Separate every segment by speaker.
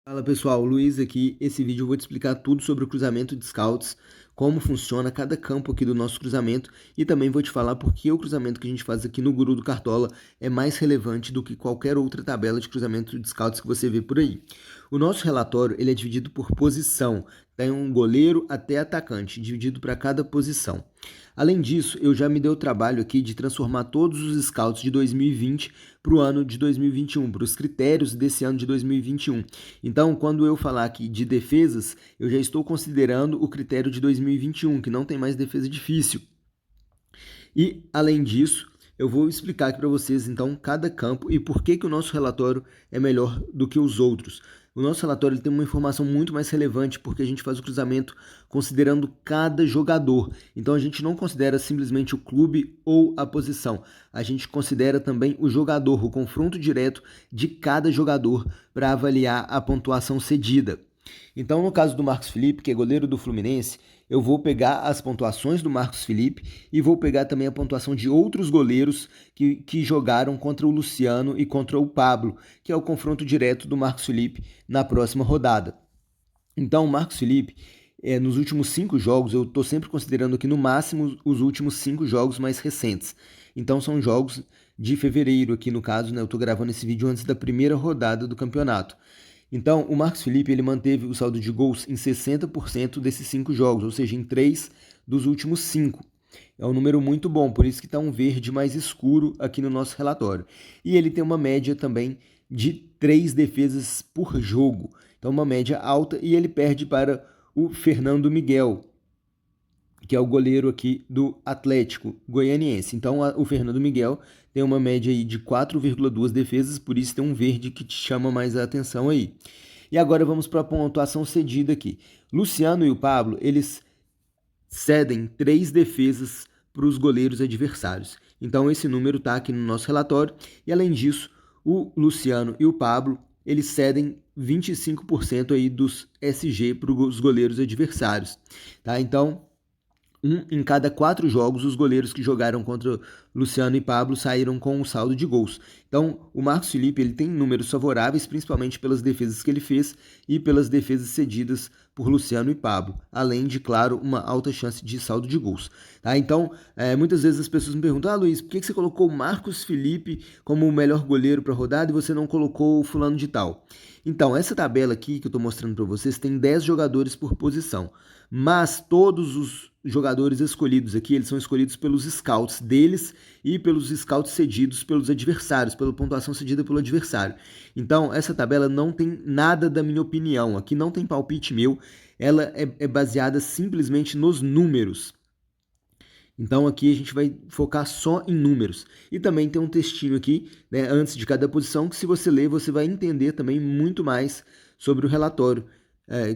Speaker 1: Fala pessoal, Luiz aqui. Esse vídeo eu vou te explicar tudo sobre o cruzamento de scouts, como funciona cada campo aqui do nosso cruzamento e também vou te falar por que o cruzamento que a gente faz aqui no Guru do Cartola é mais relevante do que qualquer outra tabela de cruzamento de scouts que você vê por aí. O nosso relatório ele é dividido por posição, tem um goleiro até atacante, dividido para cada posição. Além disso, eu já me dei o trabalho aqui de transformar todos os scouts de 2020 para o ano de 2021, para os critérios desse ano de 2021. Então, quando eu falar aqui de defesas, eu já estou considerando o critério de 2021, que não tem mais defesa difícil. E, além disso, eu vou explicar aqui para vocês, então, cada campo e por que o nosso relatório é melhor do que os outros. O nosso relatório ele tem uma informação muito mais relevante, porque a gente faz o cruzamento considerando cada jogador. Então, a gente não considera simplesmente o clube ou a posição. A gente considera também o jogador, o confronto direto de cada jogador para avaliar a pontuação cedida. Então, no caso do Marcos Felipe, que é goleiro do Fluminense, eu vou pegar as pontuações do Marcos Felipe e vou pegar também a pontuação de outros goleiros que jogaram contra o Luciano e contra o Pablo, que é o confronto direto do Marcos Felipe na próxima rodada. Então, o Marcos Felipe, nos últimos 5 jogos, eu estou sempre considerando aqui no máximo os últimos 5 jogos mais recentes. Então, são jogos de fevereiro aqui no caso, né? Eu estou gravando esse vídeo antes da primeira rodada do campeonato. Então, o Marcos Felipe ele manteve o saldo de gols em 60% desses 5 jogos, ou seja, em 3 dos últimos 5. É um número muito bom, por isso que está um verde mais escuro aqui no nosso relatório. E ele tem uma média também de 3 defesas por jogo. Então, uma média alta, e ele perde para o Fernando Miguel, que é o goleiro aqui do Atlético Goianiense. Então, o Fernando Miguel tem uma média aí de 4,2 defesas, por isso tem um verde que te chama mais a atenção aí. E agora vamos para a pontuação cedida aqui. Luciano e o Pablo, eles cedem 3 defesas para os goleiros adversários. Então, esse número está aqui no nosso relatório. E, além disso, o Luciano e o Pablo, eles cedem 25% aí dos SG para os goleiros adversários. Tá? Então, em cada 4 jogos, os goleiros que jogaram contra Luciano e Pablo saíram com um saldo de gols. Então, o Marcos Felipe ele tem números favoráveis, principalmente pelas defesas que ele fez e pelas defesas cedidas por Luciano e Pablo, além de, claro, uma alta chance de saldo de gols. Tá? Então, muitas vezes as pessoas me perguntam: Luiz, por que você colocou o Marcos Felipe como o melhor goleiro para a rodada e você não colocou o fulano de tal? Então, essa tabela aqui que eu estou mostrando para vocês tem 10 jogadores por posição, mas todos os jogadores escolhidos aqui, eles são escolhidos pelos scouts deles e pelos scouts cedidos pelos adversários, pela pontuação cedida pelo adversário. Então, essa tabela não tem nada da minha opinião, aqui não tem palpite meu, ela é baseada simplesmente nos números. Então aqui a gente vai focar só em números. E também tem um textinho aqui, né, antes de cada posição, que se você ler, você vai entender também muito mais sobre o relatório,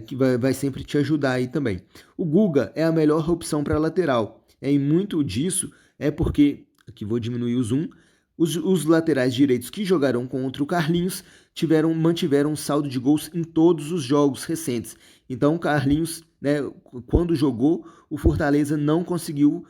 Speaker 1: que vai sempre te ajudar aí também. O Guga é a melhor opção para lateral. E muito disso é porque, aqui vou diminuir o zoom, os laterais direitos que jogaram contra o Carlinhos mantiveram um saldo de gols em todos os jogos recentes. Então o Carlinhos, né, quando jogou, o Fortaleza não conseguiu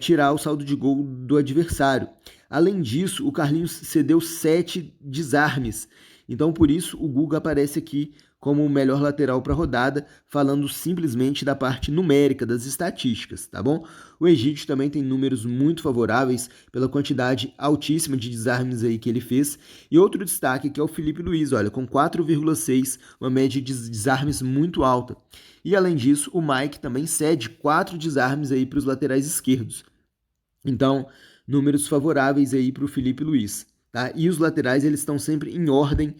Speaker 1: tirar o saldo de gol do adversário. Além disso, o Carlinhos cedeu 7 desarmes. Então, por isso, o Guga aparece aqui como o melhor lateral para a rodada, falando simplesmente da parte numérica, das estatísticas, tá bom? O Egídio também tem números muito favoráveis pela quantidade altíssima de desarmes aí que ele fez. E outro destaque que é o Felipe Luiz, olha, com 4,6, uma média de desarmes muito alta. E além disso, o Mike também cede 4 desarmes aí para os laterais esquerdos. Então, números favoráveis aí para o Felipe Luiz. Tá? E os laterais eles estão sempre em ordem,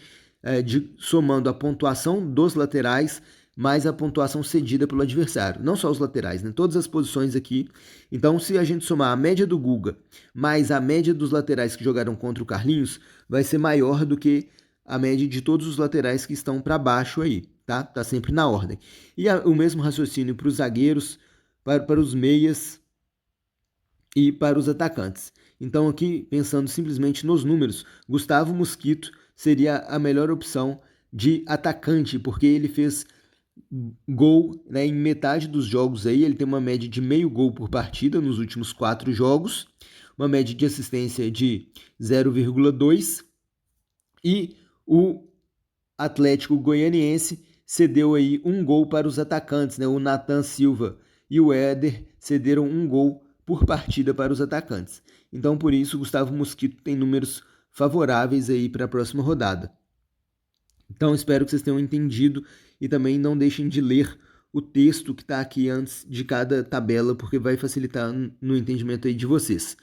Speaker 1: somando a pontuação dos laterais mais a pontuação cedida pelo adversário. Não só os laterais, né? Todas as posições aqui. Então, se a gente somar a média do Guga mais a média dos laterais que jogaram contra o Carlinhos, vai ser maior do que a média de todos os laterais que estão para baixo aí, tá? Tá sempre na ordem. E o mesmo raciocínio para os zagueiros, para os meias e para os atacantes. Então aqui, pensando simplesmente nos números, Gustavo Mosquito seria a melhor opção de atacante, porque ele fez gol, né, em metade dos jogos aí, ele tem uma média de meio gol por partida nos últimos 4 jogos, uma média de assistência de 0,2 e o Atlético Goianiense cedeu aí um gol para os atacantes, né? O Nathan Silva e o Éder cederam um gol por partida para os atacantes. Então, por isso, Gustavo Mosquito tem números favoráveis aí para a próxima rodada. Então, espero que vocês tenham entendido e também não deixem de ler o texto que está aqui antes de cada tabela, porque vai facilitar no entendimento aí de vocês.